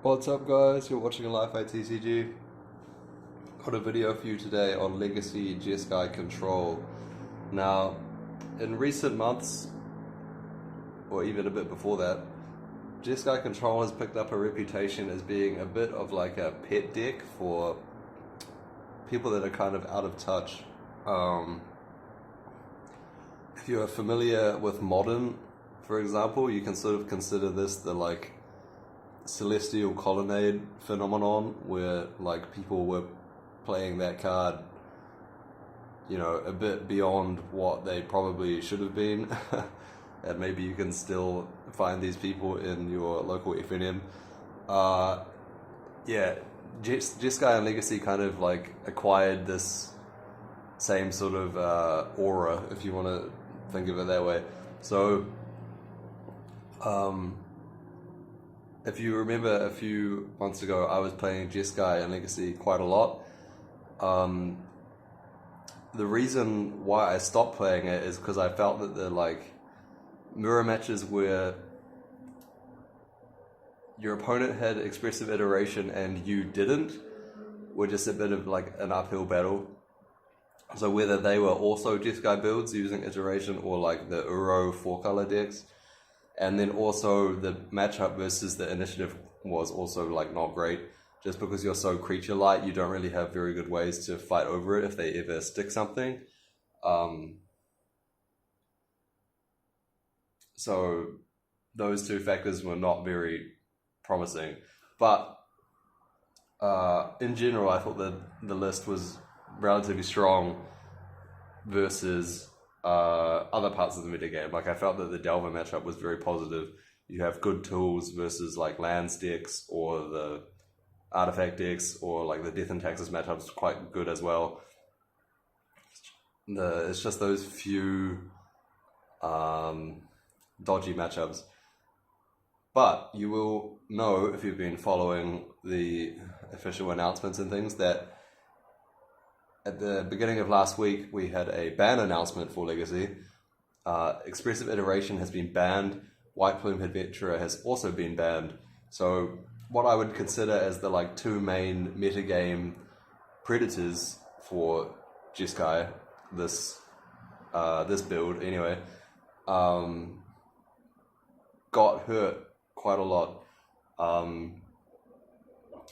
What's up guys, you're watching a Life TCG. Got a video for you today on Legacy Jeskai Control. Now, in recent months, or even a bit before that, Jeskai Control has picked up a reputation as being a bit of like a pet deck for people that are kind of out of touch. If you're familiar with Modern, for example, you can sort of consider this the like Celestial Colonnade phenomenon, where like people were playing that card, you know, a bit beyond what they probably should have been. And maybe you can still find these people in your local FNM. Yeah, Jeskai and Legacy kind of like acquired this same sort of aura, if you want to think of it that way. So, if you remember a few months ago, I was playing Jeskai and Legacy quite a lot. The reason why I stopped playing it is because I felt that the like mirror matches where your opponent had expressive iteration and you didn't were just a bit of like an uphill battle. So whether they were also Jeskai builds using iteration or like the Uro 4-color decks, and then also the matchup versus the initiative was also like not great. Just because you're so creature light, you don't really have very good ways to fight over it if they ever stick something. So those two factors were not very promising. But in general, I thought that the list was relatively strong versus other parts of the metagame. Like I felt that the Delver matchup was very positive. You have good tools versus like lands decks or the artifact decks, or like the Death and Taxes matchup's quite good as well. It's just those few dodgy matchups. But you will know, if you've been following the official announcements and things, that at the beginning of last week, we had a ban announcement for Legacy. Expressive Iteration has been banned. White Plume Adventurer has also been banned. So what I would consider as the like two main metagame predators for Jeskai, this build anyway, got hurt quite a lot.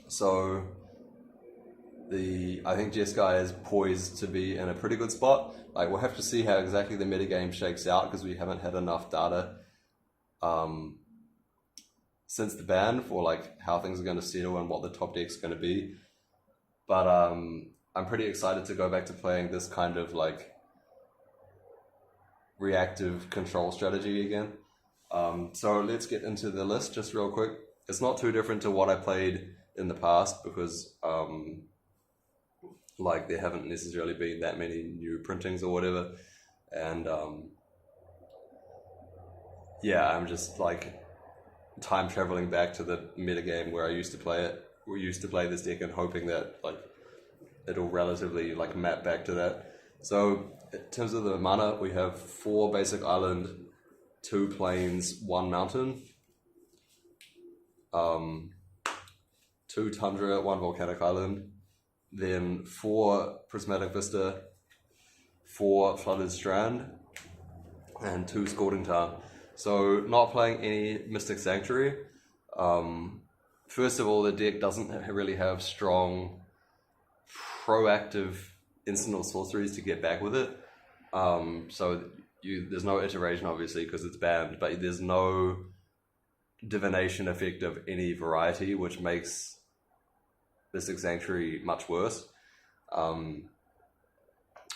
So I think Jeskai is poised to be in a pretty good spot. Like we'll have to see how exactly the metagame shakes out because we haven't had enough data since the ban for like how things are going to settle and what the top deck's going to be. But I'm pretty excited to go back to playing this kind of like reactive control strategy again. So let's get into the list just real quick. It's not too different to what I played in the past because like there haven't necessarily been that many new printings or whatever, and yeah, I'm just like time traveling back to the metagame where I used to play it. We used to play this deck and hoping that like it'll relatively like map back to that. So in terms of the mana, we have 4 basic island, 2 plains, 1 mountain, 2 Tundra, 1 Volcanic Island, then 4 Prismatic Vista, 4 Flooded Strand, and 2 Scalding Tarn. So not playing any Mystic Sanctuary. First of all, the deck doesn't really have strong proactive instant or sorceries to get back with it. So there's no iteration obviously because it's banned, but there's no divination effect of any variety, which makes Mystic Sanctuary much worse.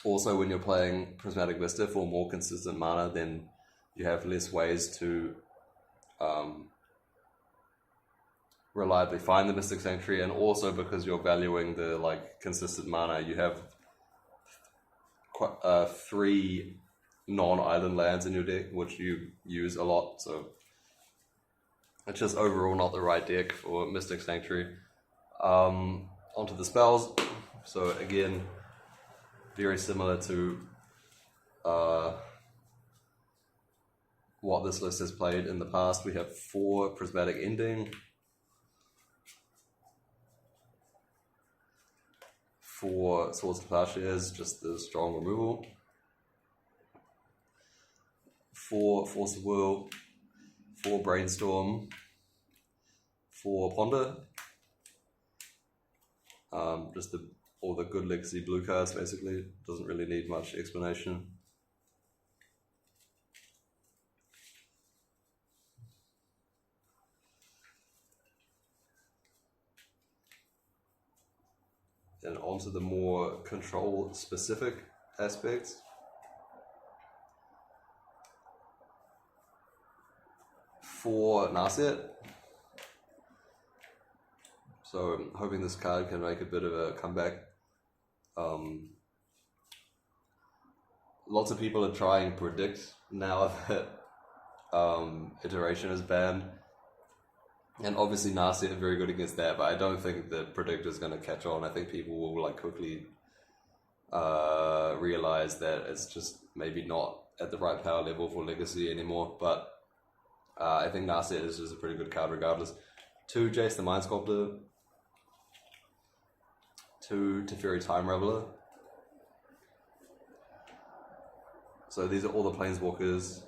Also, when you're playing Prismatic Vista for more consistent mana, then you have less ways to reliably find the Mystic Sanctuary, and also because you're valuing the like consistent mana, you have 3 non-island lands in your deck, which you use a lot. So it's just overall not the right deck for Mystic Sanctuary. Onto the spells. So again, very similar to what this list has played in the past. We have 4 Prismatic Ending, 4 Swords of Plowshares, just the strong removal. 4 Force of Will, 4 Brainstorm, 4 Ponder. Just all the good legacy blue cards, basically. Doesn't really need much explanation. Then onto the more control-specific aspects. For Narset. So I'm hoping this card can make a bit of a comeback. Lots of people are trying Predict now that Iteration is banned. And obviously Narset is very good against that, but I don't think that Predict is going to catch on. I think people will like quickly realize that it's just maybe not at the right power level for Legacy anymore. But I think Narset is just a pretty good card regardless. 2 Jace the Mindsculptor, 2 Teferi Time Raveler. So these are all the Planeswalkers.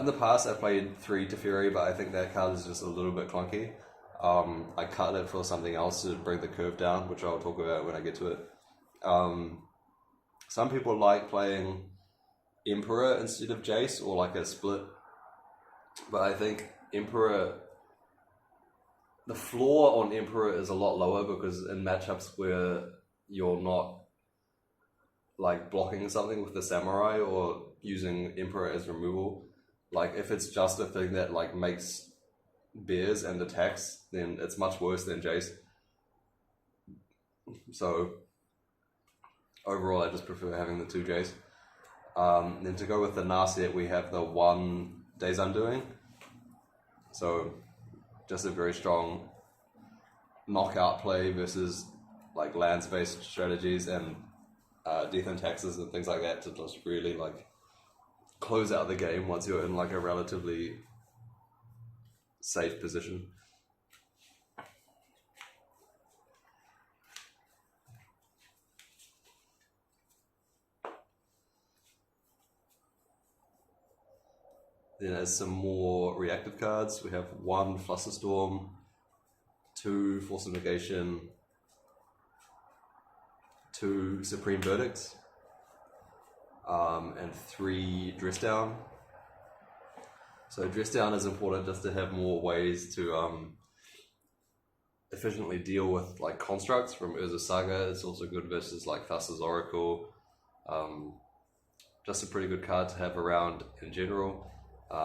In the past I played 3 Teferi, but I think that card is just a little bit clunky. I cut it for something else to bring the curve down, which I'll talk about when I get to it. Some people like playing Emperor instead of Jace, or like a split. But I think Emperor, the floor on Emperor is a lot lower because in matchups where you're not like blocking something with the Samurai or using Emperor as removal, like if it's just a thing that like makes bears and attacks, then it's much worse than Jace. So overall I just prefer having the 2 Jace. Then to go with the Narset, we have the 1 Days Undoing. So just a very strong knockout play versus like lands based strategies and death and taxes and things like that to just really like close out the game once you're in like a relatively safe position. Then as some more reactive cards, we have 1 Flusterstorm, 2 Force of Negation, 2 Supreme Verdicts, and 3 Dress Down. So Dress Down is important just to have more ways to efficiently deal with like constructs from Urza Saga. It's also good versus like Thassa's Oracle. Just a pretty good card to have around in general.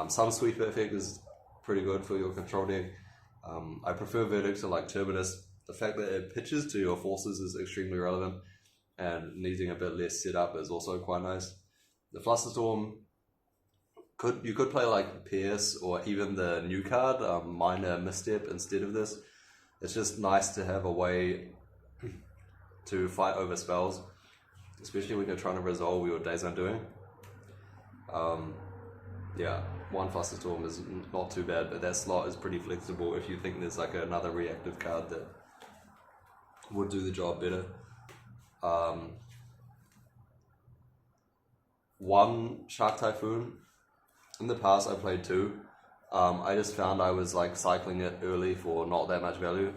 Some Sweeper effect is pretty good for your control deck. I prefer Verdict to like Terminus. The fact that it pitches to your forces is extremely relevant, and needing a bit less setup is also quite nice. The Flusterstorm, you could play like Pierce or even the new card, Minor Misstep, instead of this. It's just nice to have a way to fight over spells, especially when you're trying to resolve your Days Undoing. Yeah, 1 Flusterstorm is not too bad, but that slot is pretty flexible if you think there's like another reactive card that would do the job better. 1 Shark Typhoon. In the past I played 2. I just found I was like cycling it early for not that much value.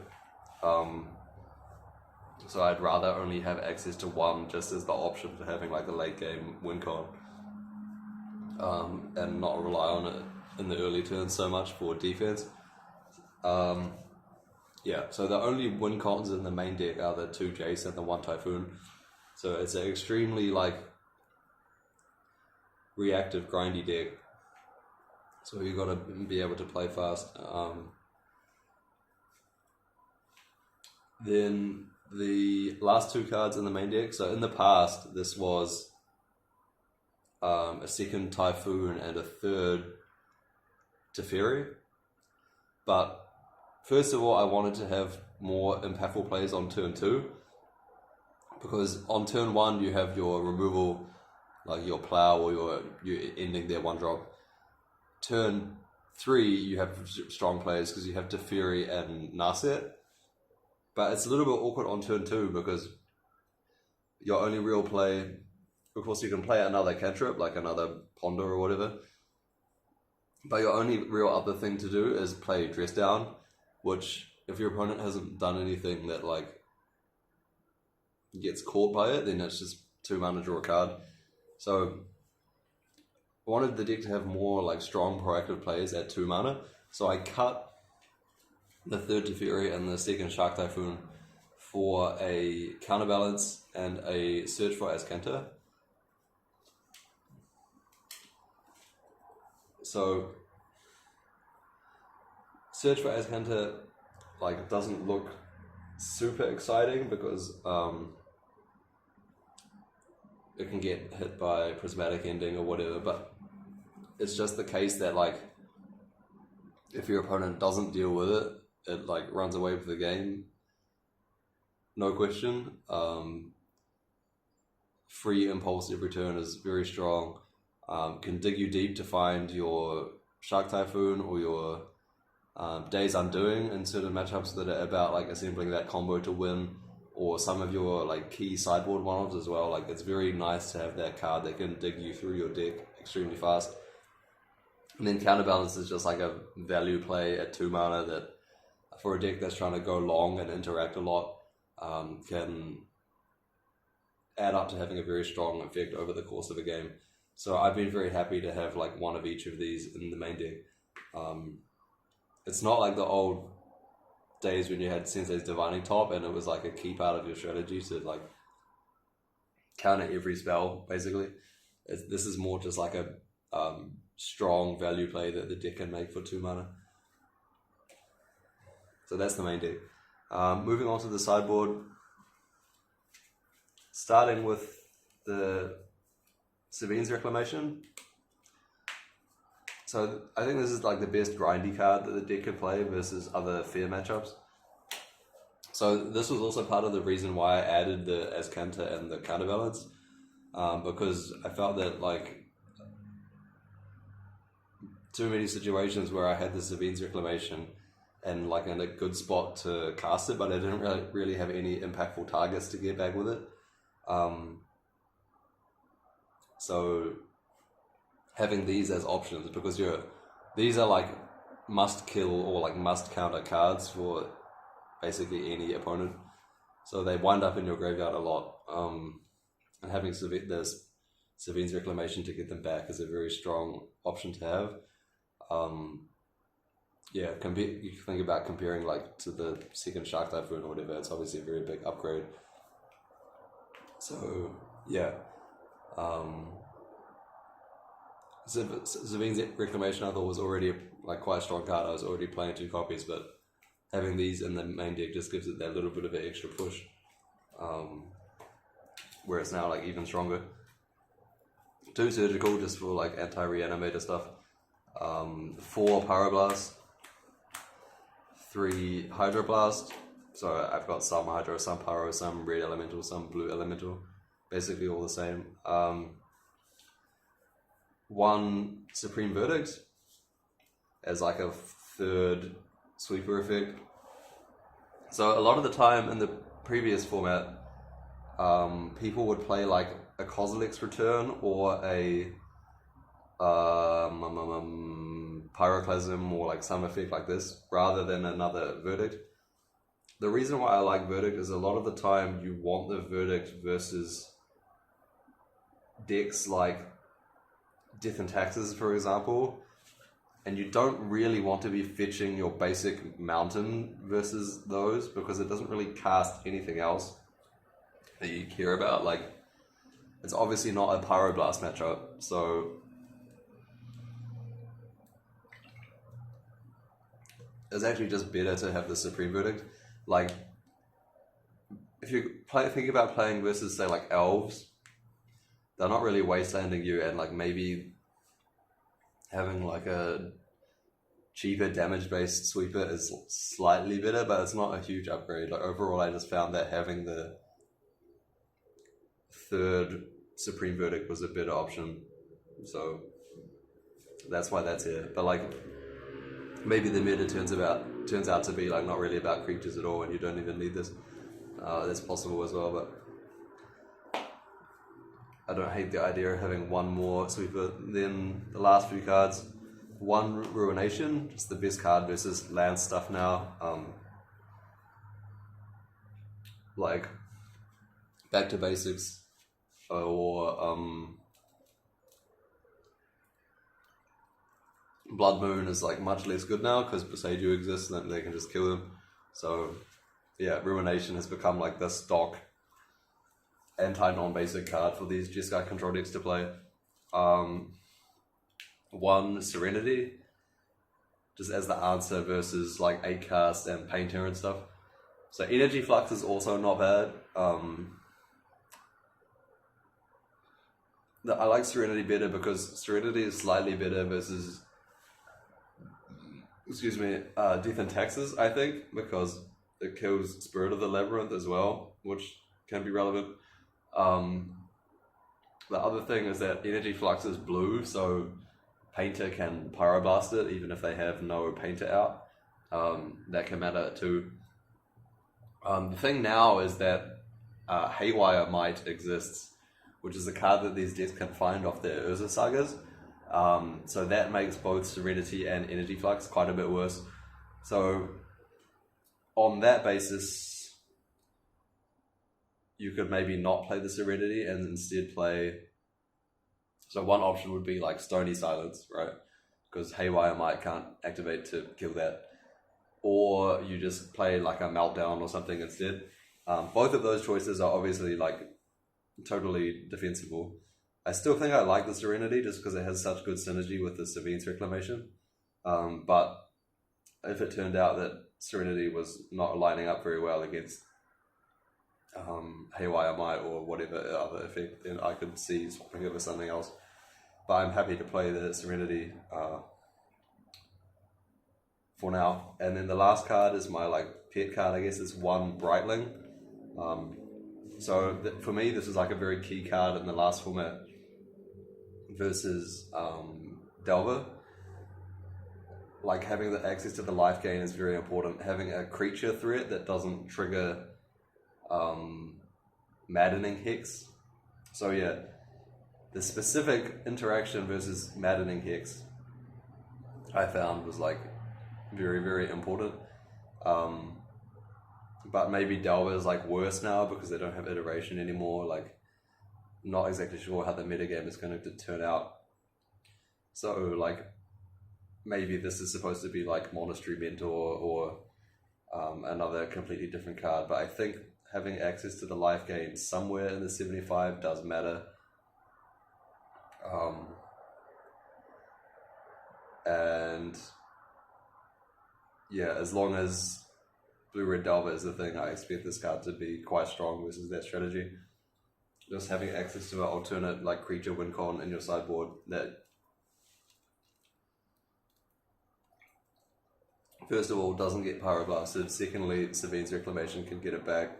So I'd rather only have access to 1 just as the option for having like a late game win con. And not rely on it in the early turns so much for defense. Yeah, so the only win cons in the main deck are the 2 Jace and the 1 Typhoon. So it's an extremely like reactive grindy deck. So you gotta be able to play fast. Then the last 2 cards in the main deck. So in the past, this was a 2nd Typhoon and a 3rd Teferi. But first of all, I wanted to have more impactful plays on turn 2. Because on turn 1, you have your removal, like your plow or your ending their 1-drop. Turn 3, you have strong plays because you have Teferi and Narset. But it's a little bit awkward on turn 2 because your only real play, of course you can play another cantrip, like another Ponder or whatever, but your only real other thing to do is play Dress Down, which if your opponent hasn't done anything that like gets caught by it, then it's just 2 mana, draw a card. So I wanted the deck to have more like strong proactive plays at 2 mana, so I cut the third Teferi and the second Shark Typhoon for a Counterbalance and a Search for Azcanta. So Search for Azcanta like doesn't look super exciting because it can get hit by Prismatic Ending or whatever, but it's just the case that like if your opponent doesn't deal with it, it like runs away with the game, no question. Free impulse every turn is very strong. Can dig you deep to find your Shark Typhoon or your Day's Undoing in certain matchups that are about like assembling that combo to win, or some of your like key sideboard one-offs as well. Like it's very nice to have that card that can dig you through your deck extremely fast. And then Counterbalance is just like a value play at 2 mana that for a deck that's trying to go long and interact a lot can add up to having a very strong effect over the course of a game. So I've been very happy to have like one of each of these in the main deck. It's not like the old days when you had Sensei's Divining Top and it was like a key part of your strategy to like counter every spell basically. This is more just like a strong value play that the deck can make for 2 mana. So that's the main deck. Moving on to the sideboard, starting with the Sevinne's Reclamation. So I think this is like the best grindy card that the deck can play versus other fair matchups. So this was also part of the reason why I added the Azcanta and the Counterbalance, because I felt that like too many situations where I had the Sevinne's Reclamation and like in a good spot to cast it, but I didn't really have any impactful targets to get back with it. So having these as options, because these are like must kill or like must counter cards for basically any opponent, so they wind up in your graveyard a lot, and having this Sevinne's Reclamation to get them back is a very strong option to have. Yeah, you can think about comparing like to the second Shark Typhoon or whatever. It's obviously a very big upgrade. So yeah, Sevinne's Reclamation I thought was already like quite a strong card. I was already playing 2 copies, but having these in the main deck just gives it that little bit of an extra push, where it's now like even stronger. 2 Surgical just for like anti-reanimator stuff, 4 Pyroblast, 3 Hydroblast. So I've got some Hydro, some Pyro, some Red Elemental, some Blue Elemental, basically all the same. 1 Supreme Verdict as like a 3rd sweeper effect. So a lot of the time in the previous format, people would play like a Kozilek's Return or a Pyroclasm or like some effect like this rather than another Verdict. The reason why I like Verdict is a lot of the time you want the Verdict versus decks like Death and Taxes, for example, and you don't really want to be fetching your basic mountain versus those because it doesn't really cast anything else that you care about. Like, it's obviously not a Pyroblast matchup, so it's actually just better to have the Supreme Verdict. Like, if you think about playing versus, say, like Elves, they're not really wastelanding you, and like maybe having like a cheaper damage-based sweeper is slightly better, but it's not a huge upgrade. Like overall, I just found that having the 3rd Supreme Verdict was a better option, so that's why that's here. But like, maybe the meta turns out to be like not really about creatures at all, and you don't even need this. That's possible as well, but I don't hate the idea of having one more sweeper. Then the last few cards, one Ruination, just the best card versus land stuff now. Like back to basics, or Blood Moon is like much less good now because Boseiju exists and they can just kill them. So yeah, Ruination has become like the stock anti-non-basic card for these Jeskai control decks to play. One Serenity, just as the answer versus like 8-cast and Painter and stuff. So Energy Flux is also not bad. I like Serenity better because Serenity is slightly better versus, Death and Taxes, I think, because it kills Spirit of the Labyrinth as well, which can be relevant. The other thing is that Energy Flux is blue, so Painter can Pyroblast it even if they have no Painter out. That can matter too. The thing now is that Haywire Might exists, which is a card that these decks can find off their Urza Sagas. So that makes both Serenity and Energy Flux quite a bit worse. So on that basis, you could maybe not play the Serenity and instead play... So one option would be like Stony Silence, right? Because Haywire Might can't activate to kill that. Or you just play like a Meltdown or something instead. Both of those choices are obviously like totally defensible. I still think I like the Serenity just because it has such good synergy with the Sevinne's Reclamation. But if it turned out that Serenity was not lining up very well against Haywire Might or whatever other effect, then I could see swapping it with something else. But I'm happy to play the Serenity for now. And then the last card is my like pet card, I guess. It's one Brightling. So for me, this is like a very key card in the last format versus Delver. Like having the access to the life gain is very important. Having a creature threat that doesn't trigger Maddening Hex. So yeah, the specific interaction versus Maddening Hex I found was like very, very important. But maybe Delver is like worse now because they don't have iteration anymore. Like, not exactly sure how the metagame is going to turn out. So like, maybe this is supposed to be like Monastery Mentor or another completely different card. But I think having access to the life gain somewhere in the 75 does matter. And yeah, as long as Blue-Red Delver is the thing, I expect this card to be quite strong versus that strategy. Just having access to an alternate like creature win con in your sideboard that, first of all, doesn't get Pyroblasted. Secondly, Sevinne's Reclamation can get it back.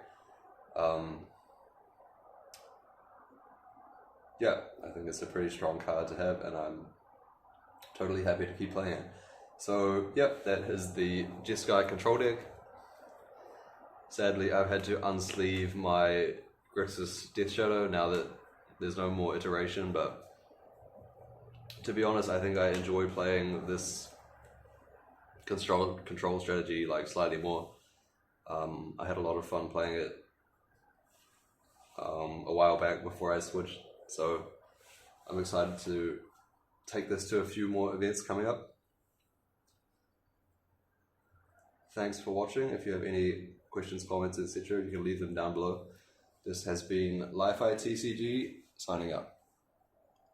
Yeah, I think it's a pretty strong card to have, and I'm totally happy to keep playing it. So, yep, that is the Jeskai control deck. Sadly, I've had to unsleeve my Grixis Death Shadow now that there's no more iteration, but to be honest, I think I enjoy playing this control strategy like slightly more. I had a lot of fun playing it a while back before I switched, so I'm excited to take this to a few more events coming up. Thanks for watching. If you have any questions, comments, etc., you can leave them down below. This has been Li-Fi TCG, signing out.